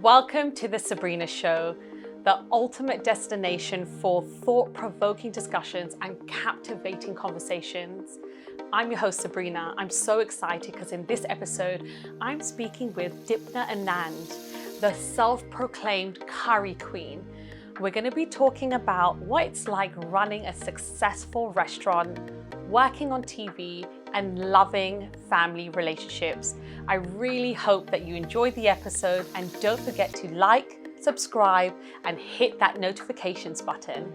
Welcome to the Sabrina Show, the ultimate destination for thought-provoking discussions and captivating conversations. I'm your host, Sabrina. I'm so excited because in this episode, I'm speaking with Dipna Anand, the self-proclaimed curry queen. We're going to be talking about what it's like running a successful restaurant, working on TV, and loving family relationships. I really hope that you enjoyed the episode, and don't forget to like, subscribe, and hit that notifications button.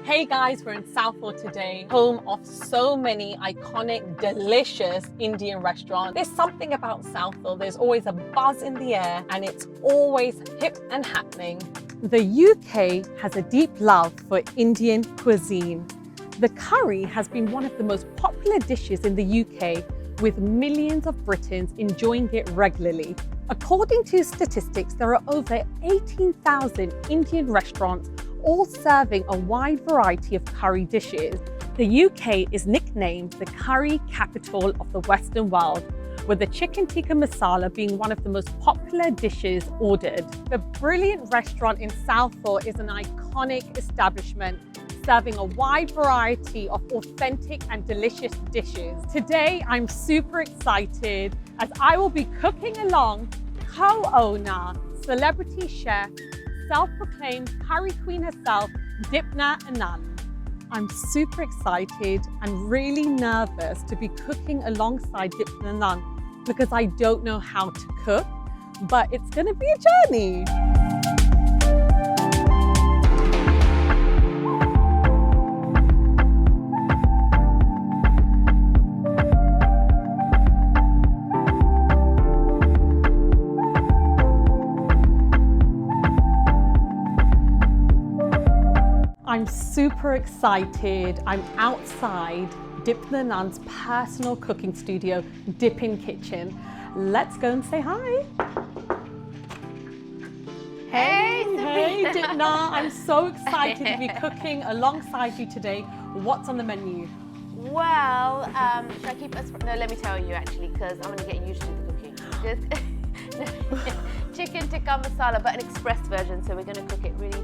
Hey guys, we're in Southport today, home of so many iconic, delicious Indian restaurants. There's something about Southall, there's always a buzz in the air, and it's always hip and happening. The UK has a deep love for Indian cuisine. The curry has been one of the most popular dishes in the UK, with millions of Britons enjoying it regularly. According to statistics, there are over 18,000 Indian restaurants, all serving a wide variety of curry dishes. The UK is nicknamed the curry capital of the Western world, with the Chicken Tikka Masala being one of the most popular dishes ordered. The BRILLANT restaurant in Southall is an iconic establishment, serving a wide variety of authentic and delicious dishes. Today, I'm super excited as I will be cooking along co-owner, celebrity chef, self-proclaimed curry queen herself, Dipna Anand. I'm super excited and really nervous to be cooking alongside Dipna Anand because I don't know how to cook, but it's gonna be a journey. I'm super excited. I'm outside Dipna Anand's personal cooking studio, Dipin Kitchen. Let's go and say hi. Hey Dipna, I'm so excited to be cooking alongside you today. What's on the menu? Well, should I keep us? No, let me tell you actually, because I'm gonna get used to the cooking. Chicken Tikka Masala, but an express version, so we're gonna cook it really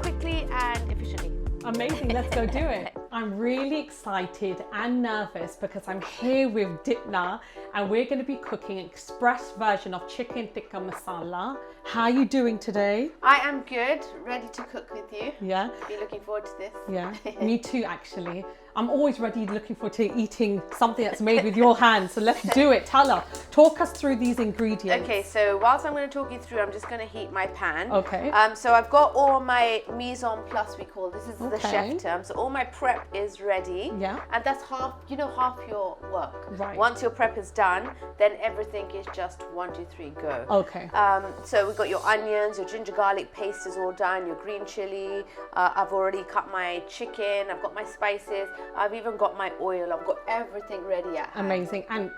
quickly and efficiently. Amazing, let's go do it. I'm really excited and nervous because I'm here with Dipna and we're going to be cooking an express version of Chicken Tikka Masala. How are you doing today? I am good, ready to cook with you. Yeah. Be looking forward to this. Yeah, me too actually. I'm always ready, looking forward to eating something that's made with your hands. So let's do it. Tell us, talk us through these ingredients. Okay, so whilst I'm going to talk you through, I'm just going to heat my pan. Okay. So I've got all my mise en place, we call this is the chef term. So all my prep is ready. Yeah. And that's half your work. Right. Once your prep is done, then everything is just 1, 2, 3, go. Okay. So we've got your onions, your ginger garlic paste is all done, your green chili. I've already cut my chicken. I've got my spices. I've even got my oil. I've got everything ready at hand. Amazing. And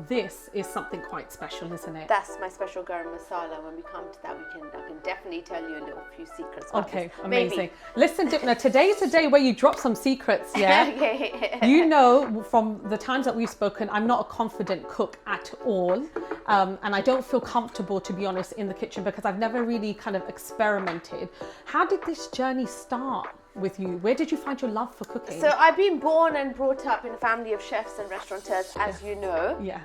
this is something quite special, isn't it? That's my special garam masala. When we come to that, I can definitely tell you a little few secrets. Okay, this. amazing. Maybe. Listen, Dipna, today's the day where you drop some secrets, yeah? Okay. You know, from the times that we've spoken, I'm not a confident cook at all. And I don't feel comfortable, to be honest, in the kitchen because I've never really kind of experimented. How did this journey start with you? Where did you find your love for cooking? So I've been born and brought up in a family of chefs and restaurateurs, as you know. Yes.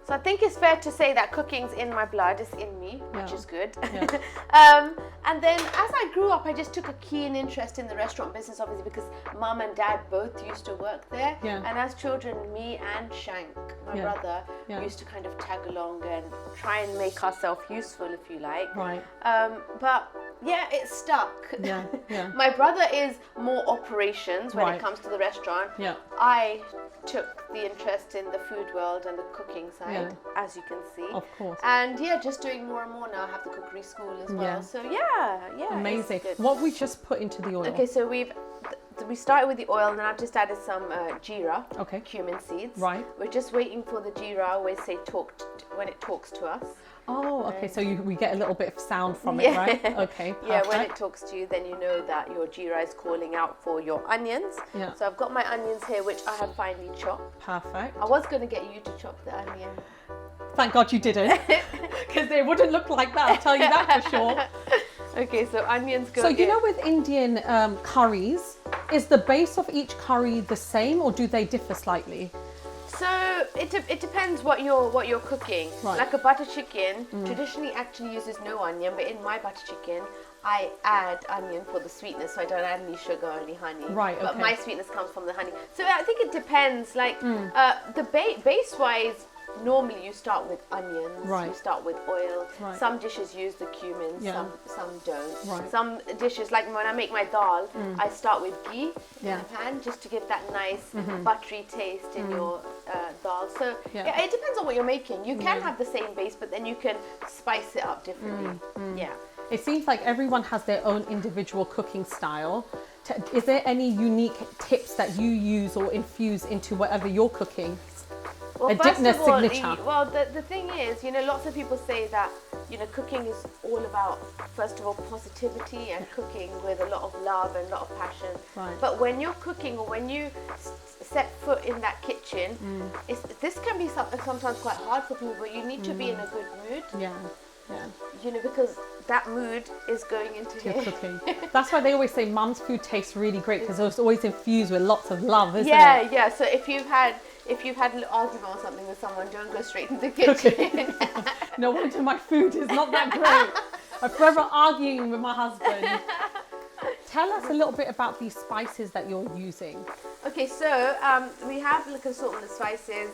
So I think it's fair to say that cooking's in my blood, it's in me, which is good. Yeah. And then as I grew up, I just took a keen interest in the restaurant business, obviously, because mum and dad both used to work there. Yeah. And as children, me and Shank, my brother, used to kind of tag along and try and make ourselves useful, if you like. Right. But yeah, it stuck. Yeah, yeah. My brother is more operations when Right. it comes to the restaurant. Yeah. I took the interest in the food world and the cooking side, as you can see. Of course. And yeah, just doing more and more now. I have the cookery school as well. Yeah. So yeah. Amazing. it's good. What we just put into the oil? Okay, so we started with the oil, and then I've just added some jeera, cumin seeds. Right. We're just waiting for the jeera. I always say when it talks to us. Oh, okay. So we get a little bit of sound from it, right? Okay. Perfect. Yeah, when it talks to you, then you know that your jeera is calling out for your onions. Yeah. So I've got my onions here, which I have finely chopped. Perfect. I was going to get you to chop the onion. Thank God you didn't, because they wouldn't look like that, I'll tell you that for sure. Okay, so onions go So you know with Indian curries, is the base of each curry the same or do they differ slightly? So it depends what you're cooking. Right. Like a butter chicken traditionally actually uses no onion, but in my butter chicken I add onion for the sweetness, so I don't add any sugar or any honey. Right, okay. But my sweetness comes from the honey. So I think it depends. Like the base wise, normally you start with onions. Right. You start with oil. Right. Some dishes use the cumin. Yeah. Some don't. Right. Some dishes, like when I make my dal, I start with ghee Yeah. in the pan just to give that nice buttery taste in your dal. So Yeah. it depends on what you're making. You can have the same base, but then you can spice it up differently. Yeah. It seems like everyone has their own individual cooking style. Is there any unique tips that you use or infuse into whatever you're cooking? Well, A first Dipna of all, signature. the thing is, lots of people say that, cooking is all about, first of all, positivity and cooking with a lot of love and a lot of passion. Right. But when you're cooking or when you set foot in that kitchen, this can be sometimes quite hard for people, but you need to be in a good mood. Yeah, yeah. Because that mood is going into Your your cooking. That's why they always say mum's food tastes really great because it's always infused with lots of love, isn't it? Yeah. So if you've had a little argument or something with someone, don't go straight into the kitchen. No wonder my food is not that great. I'm forever arguing with my husband. Tell us a little bit about these spices that you're using. Okay, so we have like assortment of spices.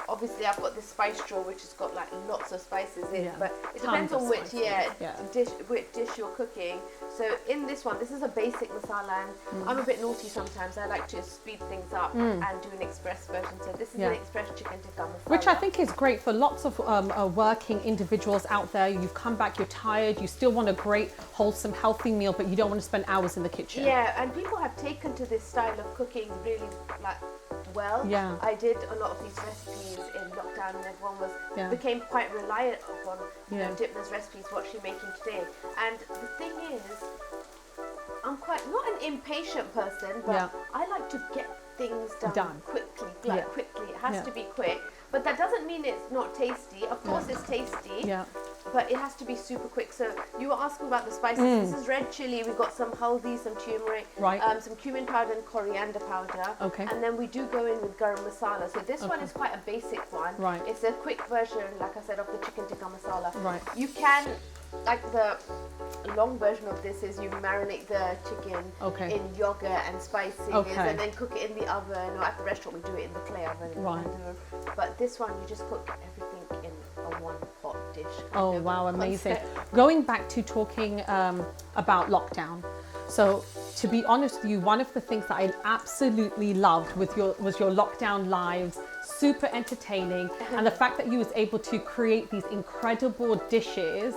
Obviously, I've got this spice drawer which has got like lots of spices in, but it depends on which dish you're cooking. So in this one, this is a basic masala, and I'm a bit naughty sometimes. I like to speed things up and do an express version. So this is an express chicken tikka masala, which I think is great for lots of working individuals out there. You've come back, you're tired, you still want a great, wholesome, healthy meal, but you don't want to spend hours in the kitchen. Yeah, and people have taken to this style of cooking really well. Yeah. I did a lot of these recipes in lockdown, and everyone became quite reliant upon Dipna's recipes, what she's making today. And the thing is, I'm quite not an impatient person, but I like to get things done quickly. Quickly, it has to be quick. But that doesn't mean it's not tasty. Of course, it's tasty. Yeah. But it has to be super quick. So you were asking about the spices. This is red chili. We've got some haldi, some turmeric, some cumin powder and coriander powder. Okay. And then we do go in with garam masala. So this one is quite a basic one. Right. It's a quick version, like I said, of the chicken tikka masala. Right. You can, like the long version of this is you marinate the chicken in yogurt and spices and then cook it in the oven, or at the restaurant we do it in the clay oven. Right. But this one you just cook everything in a one pot dish. Oh wow, amazing. Going back to talking about lockdown. So to be honest with you, one of the things that I absolutely loved was your lockdown lives, super entertaining, and the fact that you was able to create these incredible dishes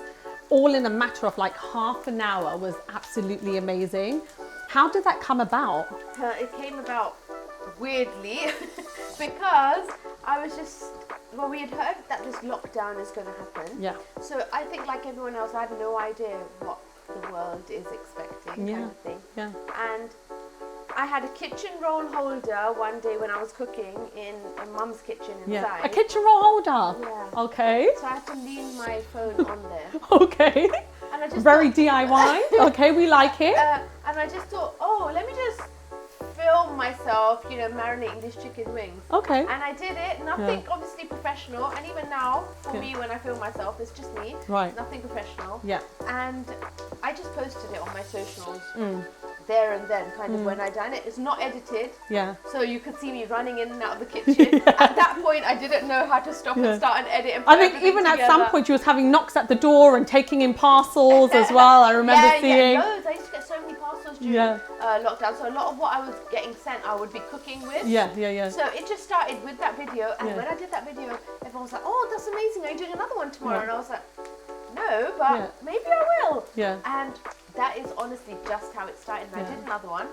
all in a matter of like half an hour was absolutely amazing. How did that come about? It came about weirdly because I was just, we had heard that this lockdown is going to happen. Yeah. So I think like everyone else, I had no idea what the world is expecting kind of thing. Yeah. And I had a kitchen roll holder one day when I was cooking in mum's kitchen inside. A kitchen roll holder? Yeah. Okay. So I had to lean my phone on there. Okay. And I just very DIY. Okay, we like it. And I just thought, let me just film myself, marinating these chicken wings. Okay. And I did it. Nothing obviously professional. And even now, for me, when I film myself, it's just me. Right. Nothing professional. Yeah. And I just posted it on my socials. There and then, kind of when I done it. It's not edited. Yeah. So you could see me running in and out of the kitchen. At that point, I didn't know how to stop and start and edit and put I think even together. At some point, you was having knocks at the door and taking in parcels as well. I remember seeing. Yeah, loads. I used to get so many parcels during lockdown. So a lot of what I was getting sent, I would be cooking with. Yeah. So it just started with that video. And when I did that video, everyone was like, oh, that's amazing. Are you doing another one tomorrow? And I was like, no, but maybe I will. Yeah. And that is honestly just how it started. And I did another one,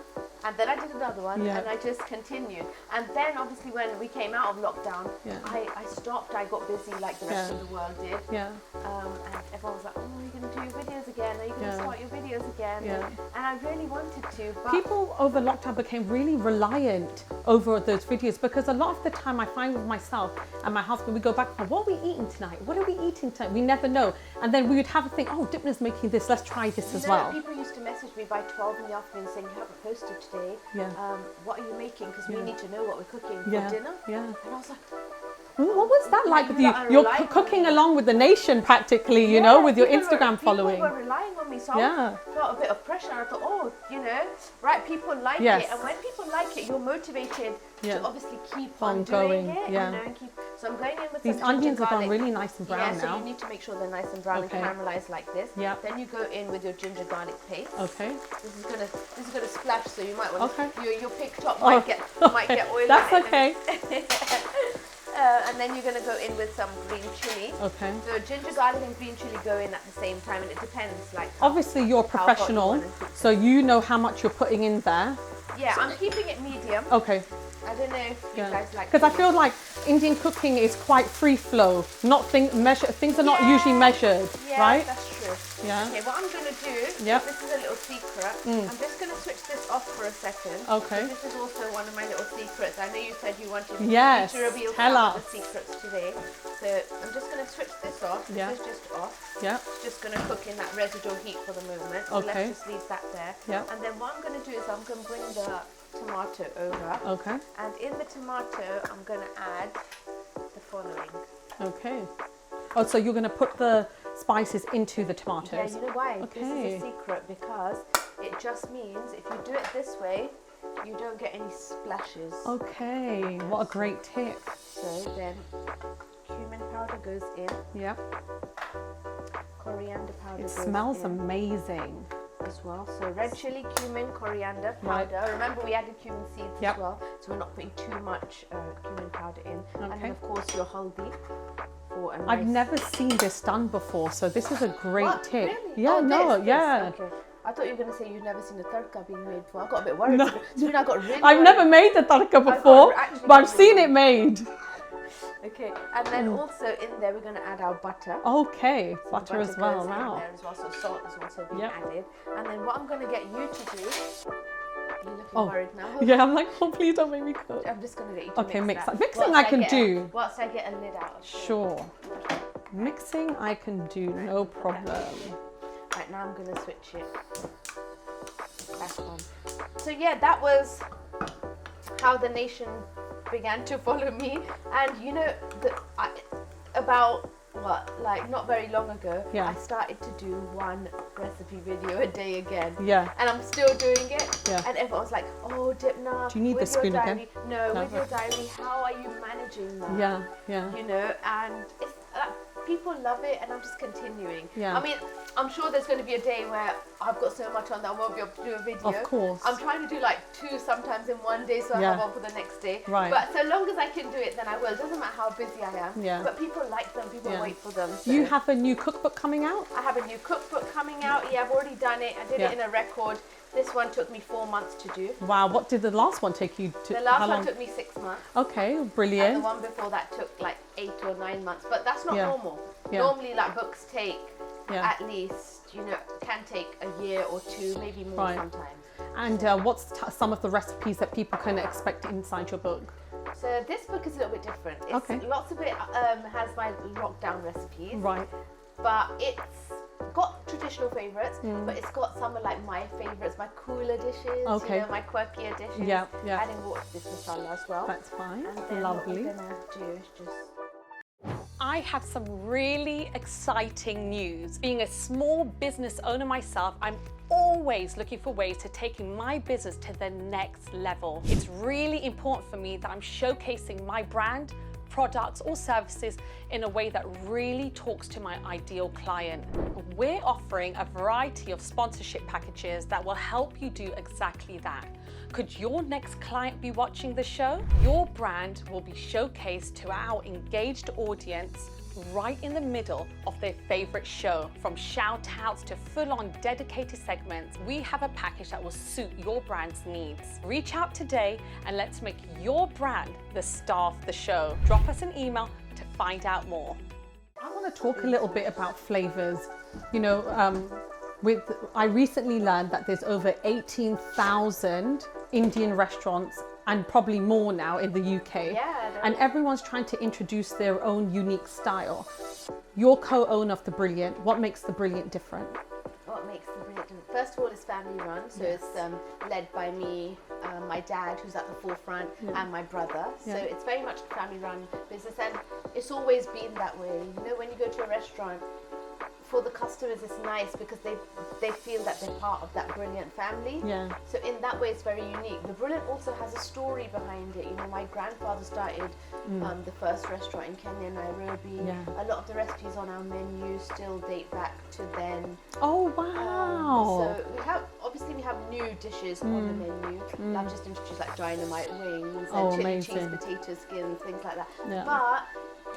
and then I did another one, and I just continued. And then obviously when we came out of lockdown, I stopped. I got busy like the rest of the world did. Yeah. And everyone was like, oh, are you going to do your videos again? Are you going to start your videos again? again. Yeah. And I really wanted to, but people over lockdown became really reliant over those videos, because a lot of the time I find with myself and my husband, we go back for what are we eating tonight? What are we eating tonight? We never know. And then we would have a think, oh, Dipna's making this, let's try this as well. People used to message me by 12 in the afternoon saying, you haven't posted today. Yeah. What are you making? Because we need to know what we're cooking for Yeah. dinner. Yeah. And I was like, What was that like with you? You're You're cooking along with the nation practically, you know, with your Instagram following. People were relying on me, so Yeah. I felt a bit of pressure. I thought, oh, you know, right, people like Yes. it. And when people like it, you're motivated Yeah. to obviously keep On on going, doing it. yeah. You know, and keep, so I'm going in with These some ginger onions have gone garlic. really nice and brown Yeah, now. so you need to make sure they're nice and brown Okay. and caramelized like this. Yeah. Then you go in with your ginger garlic paste. Okay. This is gonna splash, so you might want to, Okay. your pig top might get oil. That's on it. okay. And then you're gonna go in with some green chili. Okay. So ginger, garlic, and green chili go in at the same time, and it depends. Like Obviously, you're how hot you professional, want it to. so you know how much you're putting in there. Yeah, I'm keeping it medium. Okay. I don't know if you guys like. Because I feel like Indian cooking is quite free flow, not things are not usually measured, yeah, right? That's true. Yeah. Okay, what I'm gonna do. Yep. This is a little secret. I'm just gonna switch this off for a second. Okay. This is also one of my little secrets. I know you said you wanted Yes, me to reveal tell some of us. the secrets today. So I'm just gonna switch this off. Yeah. This is just off. Yeah. It's just gonna cook in that residual heat for the moment. So Okay. let's just leave that there. Yeah. And then what I'm gonna do is I'm gonna bring the tomato over. Okay. And in the tomato, I'm going to add the following. Okay. Oh, so you're going to put the spices into the tomatoes? Yeah, you know why? Okay. This is a secret, because it just means if you do it this way, you don't get any splashes. Okay, what a great tip. So then cumin powder goes in, Yep. coriander powder It goes smells in amazing. as well. So red chili, cumin, coriander Right. powder. Remember we added cumin seeds Yep. as well, so we're not putting too much cumin powder in. And Okay. then of course your haldi for a nice... I've never seen this done before, so this is a great What? tip. Really? Yeah, Oh, no, this. yeah. Okay. I thought you were going to say you've never seen a tadka being made before. I got a bit worried. No. So I got really I've worried. never made the tadka before, actually but I've got seen really it made. Okay, and then also in there we're going to add our butter. Okay, So butter as goes well, in wow. there as well, so salt is also being Yep. added. And then what I'm going to get you to do, you're looking Oh, worried now. yeah, I'm like, oh, please don't make me cook. I'm just going to get you to Okay, mix that. that. Mixing Whilst I can get do. Whilst I get a lid out. Of it. Sure. Mixing I can do, no problem. Right, now I'm going to switch it back on. So yeah, that was how the nation began to follow me. And you know, about what, like not very long ago, Yeah. I started to do one recipe video a day again. Yeah. And I'm still doing it. Yeah. And everyone was like, oh, Dipna, Do you need with the spoon your again? diary, no, No. with your diary, how are you managing that? Yeah, yeah. You know, and it's people love it, and I'm just continuing. Yeah. I mean, I'm sure there's going to be a day where I've got so much on that I won't be able to do a video. Of course. I'm trying to do like 2 sometimes in one day, so I Yeah. have one for the next day. Right. But so long as I can do it, then I will. It doesn't matter how busy I am. Yeah. But people like them. People Yeah. wait for them. So You have a new cookbook coming out? I have a new cookbook coming out. Yeah, I've already done it. I did Yeah. it in a record. This one took me 4 months to do. Wow, what did the last one take you to? The last how one long? took me 6 months. Okay, And the brilliant. one before that took like 8 or 9 months. But that's not Yeah. normal. Yeah. Normally, like books take Yeah. at least, you know, can take a year or 2, maybe more Right. sometimes. And what's some of the recipes that people can expect inside your book? So this book is a little bit different. It's, Okay. Lots of it has my lockdown recipes, Right. but it's got traditional favourites, but it's got some of like my favourites, my cooler dishes, Okay. you know, my quirkier dishes. Yeah, yeah. Adding water to this masala as well. That's fine. And then Lovely. what we're gonna do is just... I have some really exciting news. Being a small business owner myself, I'm always looking for ways to taking my business to the next level. It's really important for me that I'm showcasing my brand, products or services in a way that really talks to my ideal client. We're offering a variety of sponsorship packages that will help you do exactly that. Could your next client be watching the show? Your brand will be showcased to our engaged audience right in the middle of their favorite show. From shout outs to full-on dedicated segments, we have a package that will suit your brand's needs. Reach out today and let's make your brand the star of the show. Drop us an email to find out more. I want to talk a little bit about Flavours. You know, I recently learned that there's over 18,000 Indian restaurants and probably more now in the UK. Yeah. And everyone's trying to introduce their own unique style. You're co-owner of the Brilliant. What makes the Brilliant different? What makes the Brilliant different? First of all, it's family run, so it's led by me, my dad, who's at the forefront, and my brother. So it's very much a family run business, and it's always been that way. You know, when you go to a restaurant, for the customers, it's nice because they feel that they're part of that Brilliant family. Yeah. So in that way, it's very unique. The Brilliant also has a story behind it. You know, my grandfather started the first restaurant in Kenya, Nairobi. Yeah. A lot of the recipes on our menu still date back to then. Oh wow! So we have new dishes on the menu. I've just introduced like dynamite wings and chili cheese potato skins, things like that. Yeah. But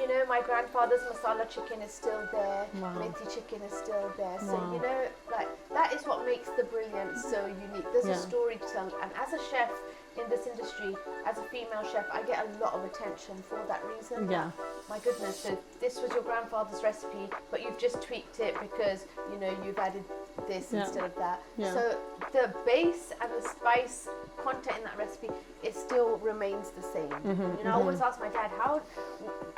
you know, my grandfather's masala chicken is still there. Wow. Methi chicken is still there. So Wow. you know, like that is what makes the Brilliant so unique. There's a story to tell, and as a chef in this industry, as a female chef, I get a lot of attention for that reason. Yeah. My goodness, so this was your grandfather's recipe, but you've just tweaked it because you know you've added this instead of that. Yeah. So the base and the spice content in that recipe, it still remains the same. You know, I always ask my dad, "How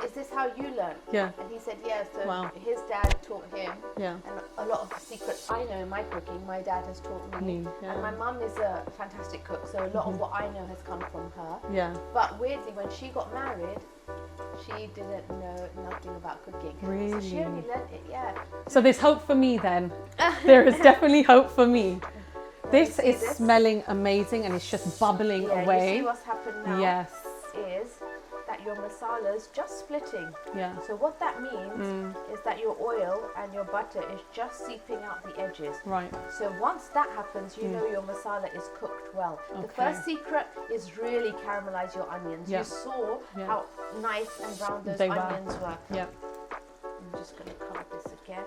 is this? How you learned?" Yeah. And he said, "Yeah." So Wow. his dad taught him, Yeah. and a lot of the secrets I know in my cooking, my dad has taught me. Yeah. And my mum is a fantastic cook, so a lot of what I know has come from her. Yeah. But weirdly, when she got married, she didn't know nothing about cooking. Really? So she only learnt it, So there's hope for me then. There is definitely hope for me. This see is this? smelling amazing and it's just bubbling away. You see what's happened now? Yes. Is that your masala's just splitting. Yeah. So what that means is that your oil and your butter is just seeping out the edges. Right. So once that happens, you know your masala is cooked well. The Okay. first secret is really caramelize your onions. Yeah. You saw how nice and brown those They were. onions were. Yeah. I'm just going to cover this again.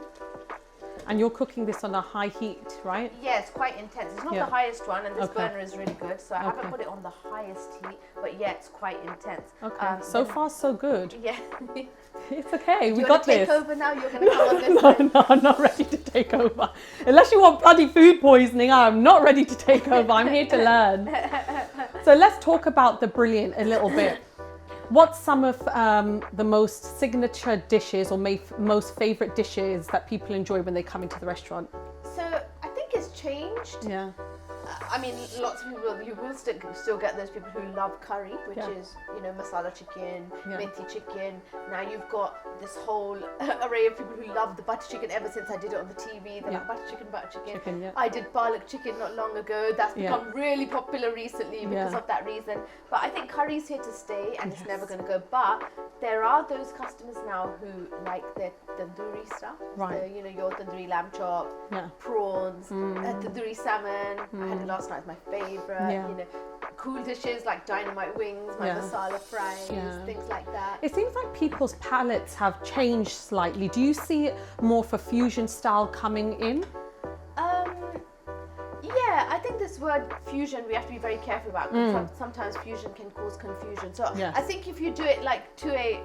And you're cooking this on a high heat, right? Yeah, it's quite intense. It's not Yeah. the highest one, and this Okay. burner is really good, so I haven't put it on the highest heat, but yeah, it's quite intense. Okay. So far, so good. Yeah. It's okay. We You got want to this. take over now? You're going to come on this No, side. no, I'm not ready to take over. Unless you want bloody food poisoning, I'm not ready to take over. I'm here to learn. So let's talk about the Brilliant a little bit. What's some of the most signature dishes or most favorite dishes that people enjoy when they come into the restaurant? So I think it's changed. Yeah. I mean, lots of people, you will still get those people who love curry, which Yeah. is, you know, masala chicken, Yeah. methi chicken. Now you've got this whole array of people who love the butter chicken ever since I did it on the TV. They Yeah. love butter chicken. Chicken, yeah. I did palak chicken not long ago. That's Yeah. become really popular recently because Yeah. of that reason. But I think curry's here to stay and it's Yes. never going to go. But there are those customers now who like their tandoori stuff. Right. So, you know, your tandoori lamb chop, Yeah. prawns, tandoori salmon. I had it last night, it's my favourite. Yeah. You know, cool dishes like dynamite wings, my Yeah. masala fries, Yeah. things like that. It seems like people's palates have changed slightly. Do you see more for fusion style coming in? Yeah, I think this word fusion we have to be very careful about because sometimes fusion can cause confusion. So Yes. I think if you do it like to a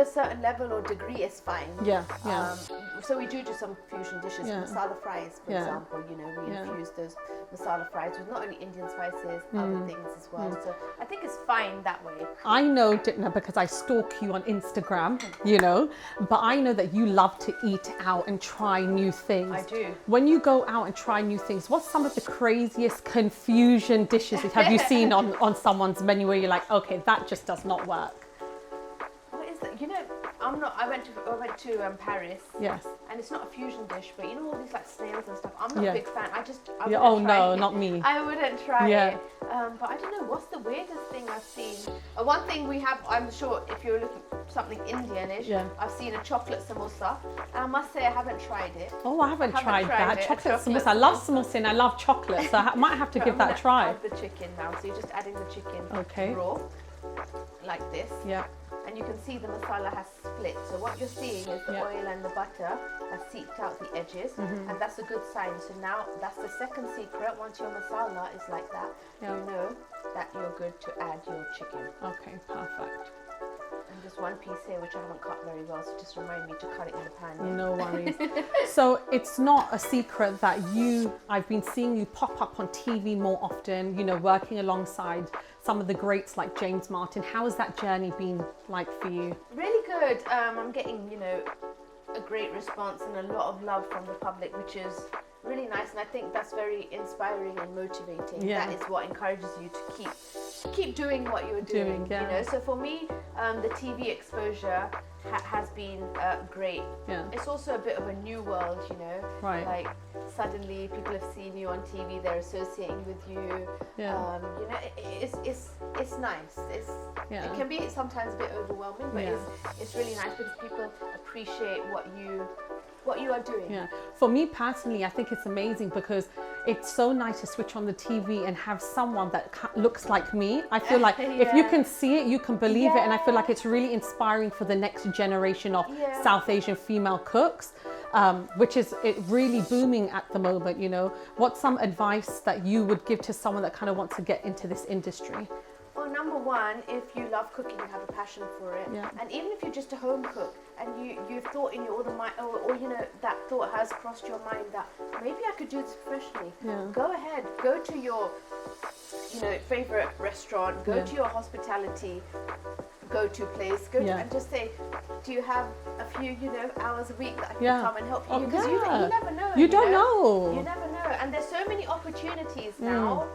certain level or degree, it's fine. Yeah, yeah. So we do some fusion dishes, Yeah. masala fries, for Yeah. example. You know, we Yeah. infuse those masala fries with not only Indian spices, other things as well. So I think it's fine that way. I know, Dipna, because I stalk you on Instagram, you know, but I know that you love to eat out and try new things. I do. When you go out and try new things, what's some of the craziest confusion dishes have you seen on someone's menu where you're like, okay, that just does not work? What is that? You know, I went to Paris. Yes. And it's not a fusion dish, but you know all these like snails and stuff. I'm not Yeah. a big fan. I Yeah, wouldn't oh try no, it. not me. I wouldn't try Yeah. it. But I don't know, what's the weirdest thing I've seen? One thing we have, I'm sure if you're looking for something Indianish, Yeah. I've seen a chocolate samosa. And I must say I haven't tried it. Oh, I haven't tried that. it, a Chocolate chocolate samosa. I love samosa. samosa and I love chocolate, so I might have to So give I'm that a gonna try. add the chicken now. So you're just adding the chicken Okay. raw, like this. Yeah. And you can see the masala has split. So what you're seeing is the Yeah. oil and the butter has seeped out the edges, and that's a good sign. So now that's the second secret. Once your masala is like that, Yeah. you know that you're good to add your chicken. Okay, perfect. And just one piece here which I haven't cut very well, so just remind me to cut it in the pan. Yeah? No worries. So it's not a secret that I've been seeing you pop up on TV more often, you know, working alongside some of the greats like James Martin. How has that journey been like for you? Really good. I'm getting, you know, a great response and a lot of love from the public, which is really nice, and I think that's very inspiring and motivating. Yeah. That is what encourages you to keep doing what you're doing. Yeah. You know, so for me, the TV exposure has been great. Yeah. It's also a bit of a new world, you know. Right. Like suddenly people have seen you on TV, they're associating with you. Yeah. You know, it's nice. Yeah. It can be sometimes a bit overwhelming, but Yeah. it's really nice because people appreciate what you are doing. Yeah. For me personally, I think it's amazing because it's so nice to switch on the TV and have someone that looks like me. I feel like if you can see it, you can believe it. And I feel like it's really inspiring for the next generation of South Asian female cooks, which is really booming at the moment, you know. What's some advice that you would give to someone that kind of wants to get into this industry? Well, number one, if you love cooking, you have a passion for it, and even if you're just a home cook and you've thought in your other mind, or you know, that thought has crossed your mind that maybe I could do this professionally, go ahead, go to your, you know, favorite restaurant, go to your hospitality go-to place, and just say, do you have a few, you know, hours a week that I can come and help you? Because you never know. You don't know. You never know, and there's so many opportunities now.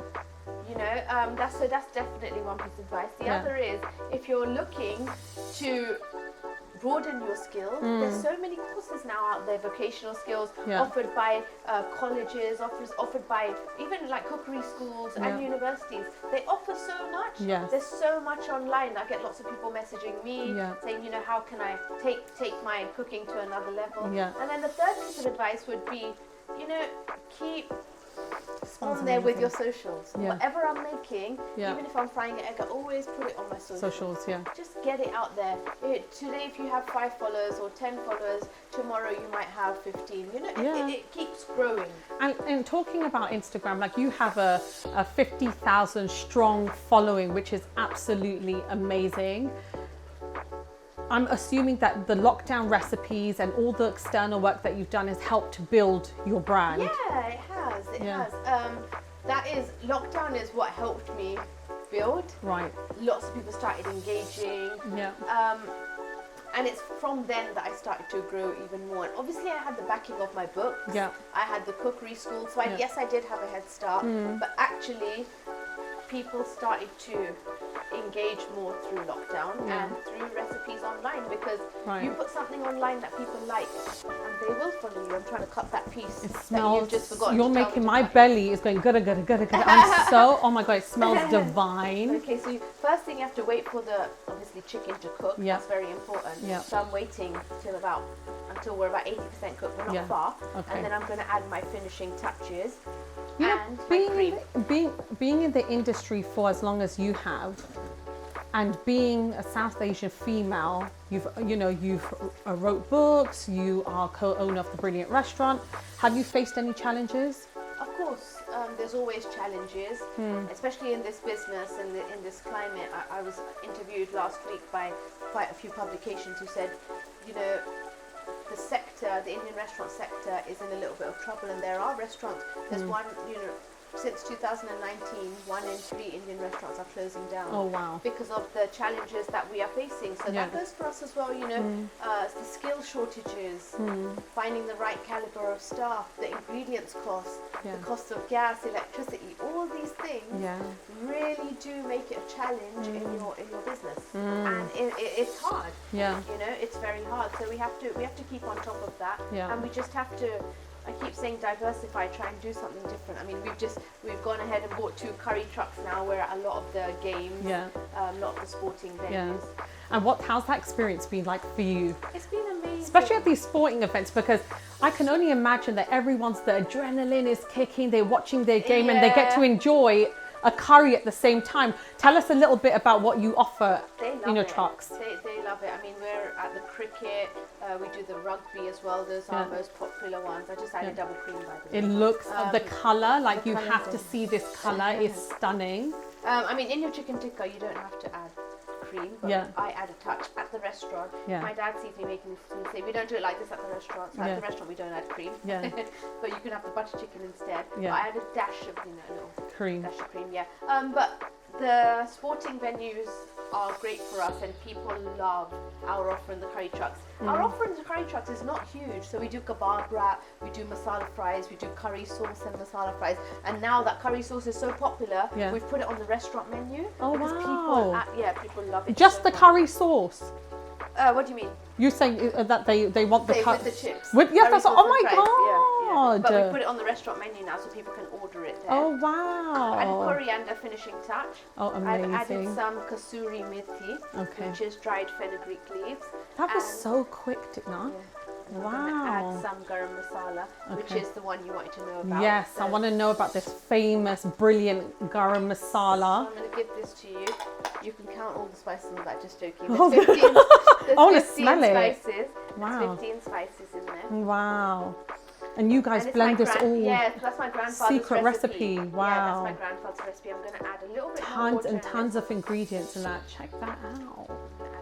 You know, that's definitely one piece of advice. The other is, if you're looking to broaden your skills, there's so many courses now out there, vocational skills offered by colleges, offered by even like cookery schools and universities. They offer so much. There's so much online. I get lots of people messaging me saying, you know, how can I take my cooking to another level? And then the third piece of advice would be, you know, keep on there with your socials. Whatever I'm making, even if I'm frying an egg, I always put it on my socials. Just get it out there. Today, if you have 5 followers or 10 followers, tomorrow you might have 15. You know, it keeps growing. And talking about Instagram, like you have a 50,000 strong following, which is absolutely amazing. I'm assuming that the lockdown recipes and all the external work that you've done has helped to build your brand. Yeah, it has. It has. Lockdown is what helped me build. Right. Lots of people started engaging. And it's from then that I started to grow even more. And obviously, I had the backing of my books. I had the cookery school, so yes, I did have a head start. But actually, people started to engage more through lockdown and through recipes online, because you put something online that people like and they will follow you. I'm trying to cut that piece that you've just forgotten. You're making my belly is going gudda gudda gudda gudda. I'm so, oh my god, it smells divine. Okay, so first thing you have to wait for the obviously chicken to cook. That's very important. So I'm waiting until we're about 80% cooked. We're not far, and then I'm going to add my finishing touches. You know, being in the industry for as long as you have, and being a South Asian female, you've wrote books, you are co-owner of the Brilliant restaurant. Have you faced any challenges? Of course, there's always challenges, especially in this business and in this climate. I was interviewed last week by quite a few publications who said, you know, the Indian restaurant sector is in a little bit of trouble, and there are restaurants. There's one, you know, since 2019, 1 in 3 Indian restaurants are closing down. Oh wow! Because of the challenges that we are facing. So that goes for us as well. You know, the skill shortages, finding the right caliber of staff, the ingredients cost, the cost of gas, electricity, all these things really do make it a challenge in your business, and it's hard. You know, it's very hard. So we have to keep on top of that, and we just have to. I keep saying diversify, try and do something different. I mean, we've gone ahead and bought 2 curry trucks now. We're at a lot of the games, a lot of the sporting venues. And how's that experience been like for you? It's been amazing. Especially at these sporting events, because I can only imagine that the adrenaline is kicking, they're watching their game and they get to enjoy a curry at the same time. Tell us a little bit about what you offer in your trucks. They love it. I mean, we're at the cricket, we do the rugby as well. Those are our most popular ones. I just added double cream, by the way. It looks, the colour, like you have to see this colour is stunning. I mean, in your chicken tikka, you don't have to add cream, but I add a touch at the restaurant. My dad sees me making food, say we don't do it like this at the restaurant. So at the restaurant we don't add cream, but you can have the butter chicken instead. But I add a dash of, you know, little cream. Dash of cream, but the sporting venues are great for us, and people love our offer in the curry trucks. Our offer in the curry trucks is not huge, so we do kebab wrap, we do masala fries, we do curry sauce and masala fries, and now that curry sauce is so popular, we've put it on the restaurant menu. Oh wow! People love it. Just so the curry sauce. What do you mean? You're saying that they want the with the chips. That's oh my god! But we put it on the restaurant menu now, so people can order it there. Oh wow! And coriander finishing touch. Oh amazing! I've added some kasuri methi, which is dried fenugreek leaves. That was so quick, Dipna. Wow! I'm gonna add some garam masala, which is the one you wanted to know about. Yes, I want to know about this famous, brilliant garam masala. So I'm going to give this to you. You can count all the spices in that, just joking. There's 15, I want to smell spices. it. Wow. There's 15 spices in there. Wow. And you guys blend this all. Yeah, that's my grandfather's secret recipe. Wow. Yeah, that's my grandfather's recipe. I'm going to add a little bit more water. Tons and tons of ingredients in that. Check that out.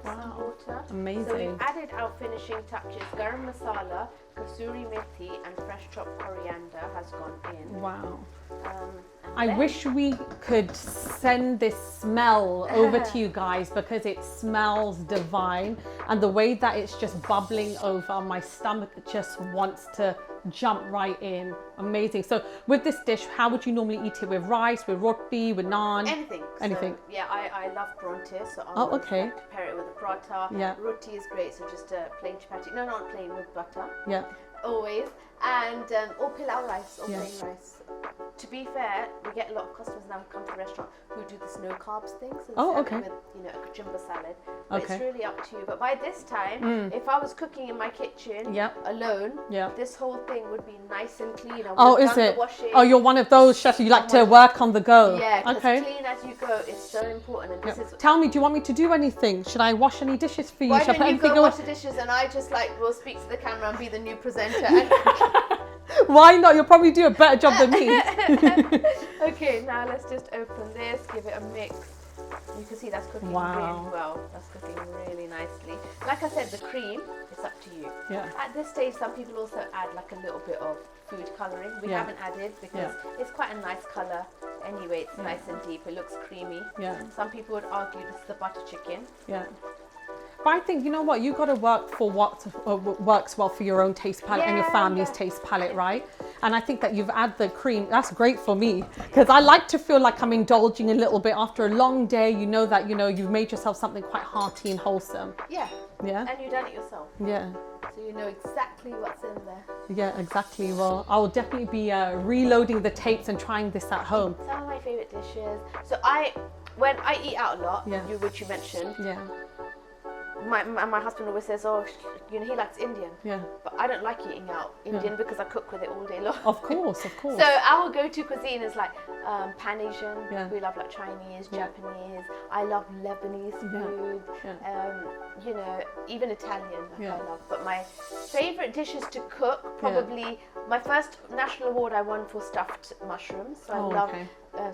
Wow. Amazing. So we've added our finishing touches. Garam masala, kasuri methi, and fresh chopped coriander has gone in. Wow. I wish we could send this smell over to you guys, because it smells divine, and the way that it's just bubbling over, my stomach just wants to jump right in. Amazing. So with this dish, how would you normally eat it? With rice, with roti, with naan? Anything. So, yeah, I love bronte, so I'll pair it with a paratha. Yeah. Roti is great, so just a plain chapati. No, not plain, with butter. Yeah. Always. And or pilau rice or plain rice. To be fair, we get a lot of customers now who come to the restaurant who do the no carbs thing. So with, you know, a kachumba salad. But it's really up to you. But by this time, if I was cooking in my kitchen alone, this whole thing would be nice and clean. Is it? Oh, you're one of those chefs you like to work on the go. Yeah, because clean as you go is so important. And this is, tell me, do you want me to do anything? Should I wash any dishes for you? Why don't you go wash the dishes and I just will speak to the camera and be the new presenter? And why not? You'll probably do a better job than me. Okay, now let's just open this, give it a mix. You can see that's cooking really well. That's cooking really nicely. Like I said, the cream, it's up to you. Yeah. At this stage, some people also add like a little bit of food colouring. We haven't added because it's quite a nice colour. Anyway, it's nice and deep. It looks creamy. Yeah. Some people would argue this is the butter chicken. Yeah. But I think, you know what, you've got to work for what works well for your own taste palette and your family's taste palette, right? And I think that you've added the cream. That's great for me, because I like to feel like I'm indulging a little bit after a long day. You know that, you've made yourself something quite hearty and wholesome. Yeah. Yeah. And you've done it yourself. Yeah. So you know exactly what's in there. Yeah, exactly. Well, I will definitely be reloading the tapes and trying this at home. Some of my favourite dishes. So when I eat out a lot, which you mentioned. Yeah. My husband always says, he likes Indian. Yeah. But I don't like eating out Indian because I cook with it all day long. Of course, of course. So our go-to cuisine is like Pan Asian. Yeah. We love like Chinese, Japanese. I love Lebanese food. Yeah. Even Italian. I love. But my favorite dishes to cook, probably my first national award I won for stuffed mushrooms. So I love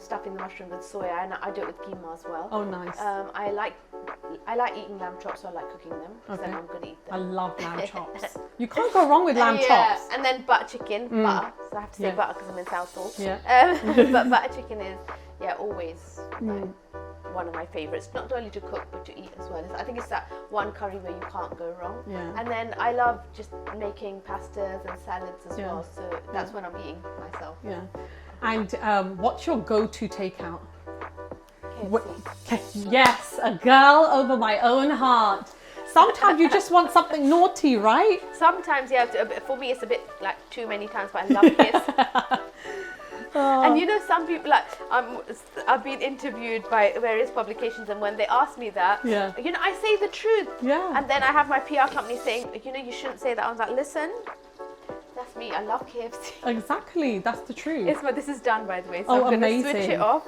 stuffing the mushroom with soya, and I do it with keema as well. Oh, nice. I like eating lamb chops, so I like cooking them because then I'm good to eat them. I love lamb chops. You can't go wrong with lamb chops. And then butter chicken, butter. So I have to say butter because I'm in Southall. Yeah. But butter chicken is always one of my favourites. Not only to cook but to eat as well. I think it's that one curry where you can't go wrong. Yeah. And then I love just making pastas and salads as well. So that's when I'm eating myself. Yeah. And what's your go-to takeout? KFC. Yes, a girl over my own heart. Sometimes you just want something naughty, right? Sometimes, for me it's a bit like too many times, but I love KFC. And some people, I've been interviewed by various publications, and when they ask me that, I say the truth. Yeah. And then I have my PR company saying, you shouldn't say that. I was like, listen, that's me. I love KFC. Exactly, that's the truth. This is done, by the way. So I'm going to switch it off.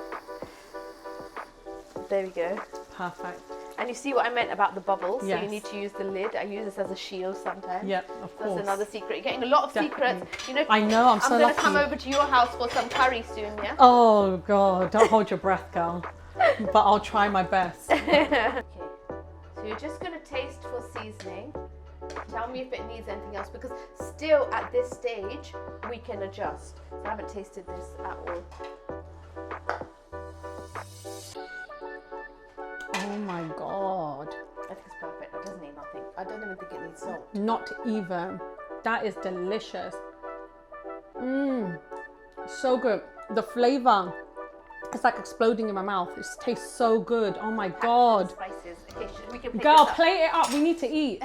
There we go. Perfect. And you see what I meant about the bubbles? Yes. So you need to use the lid. I use this as a shield sometimes. Yep, of course. That's another secret. You're getting a lot of secrets. I know, I'm so lucky. I'm going to come over to your house for some curry soon, yeah? Oh, God. Don't hold your breath, girl. But I'll try my best. Okay. we're just going to taste for seasoning. Tell me if it needs anything else, because still at this stage we can adjust. So I haven't tasted this at all. Oh my God. I think it's perfect. It doesn't need nothing. I don't even think it needs salt. Not even. That is delicious. So good. The flavor, it's like exploding in my mouth. It tastes so good. Oh my God. Spices. Okay, we can plate Girl, this up. plate it up. We need to eat.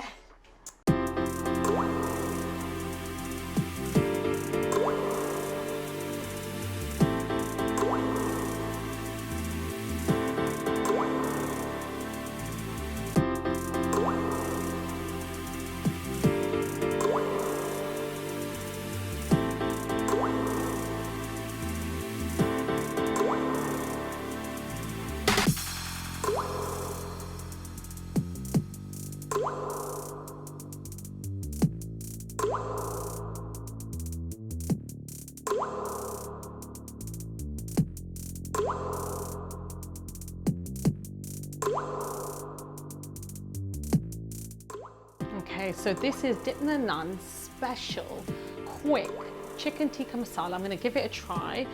Okay, so this is Dipna Anand Special Quick Chicken Tikka Masala. I'm going to give it a try.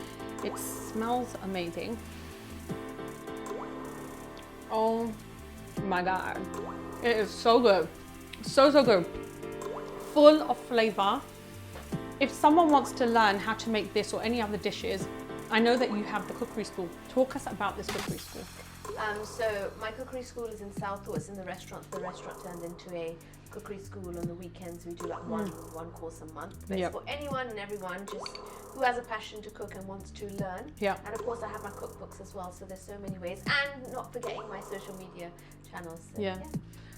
It smells amazing. Oh my God. It is so good. So good. Full of flavor. If someone wants to learn how to make this or any other dishes, I know that you have the cookery school. Talk us about this cookery school. So my cookery school is in Southport. It's in the restaurant. The restaurant turned into a cookery school on the weekends. We do like one course a month. But it's for anyone and everyone just who has a passion to cook and wants to learn. Yeah. And of course I have my cookbooks as well. So there's so many ways, and not forgetting my social media channels. So, yeah.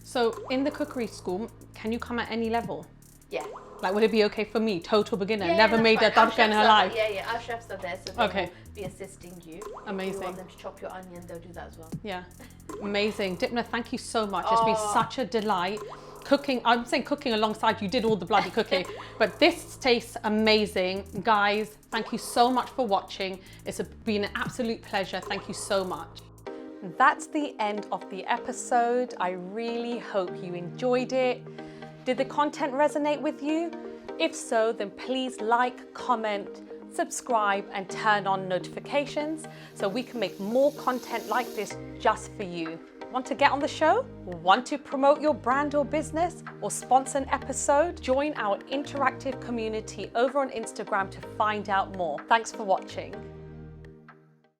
So in the cookery school, can you come at any level? Yeah. Like, would it be okay for me, total beginner, Yeah, never made a tadka in her life? Yeah, our chefs are there, so they'll be assisting you. Amazing. If you want them to chop your onion, they'll do that as well. Yeah, amazing. Dipna, thank you so much. It's been such a delight. Cooking, I'm saying cooking alongside, you did all the bloody cooking, but this tastes amazing. Guys, thank you so much for watching. It's been an absolute pleasure. Thank you so much. That's the end of the episode. I really hope you enjoyed it. Did the content resonate with you? If so, then please like, comment, subscribe, and turn on notifications so we can make more content like this just for you. Want to get on the show? Want to promote your brand or business or sponsor an episode? Join our interactive community over on Instagram to find out more. Thanks for watching.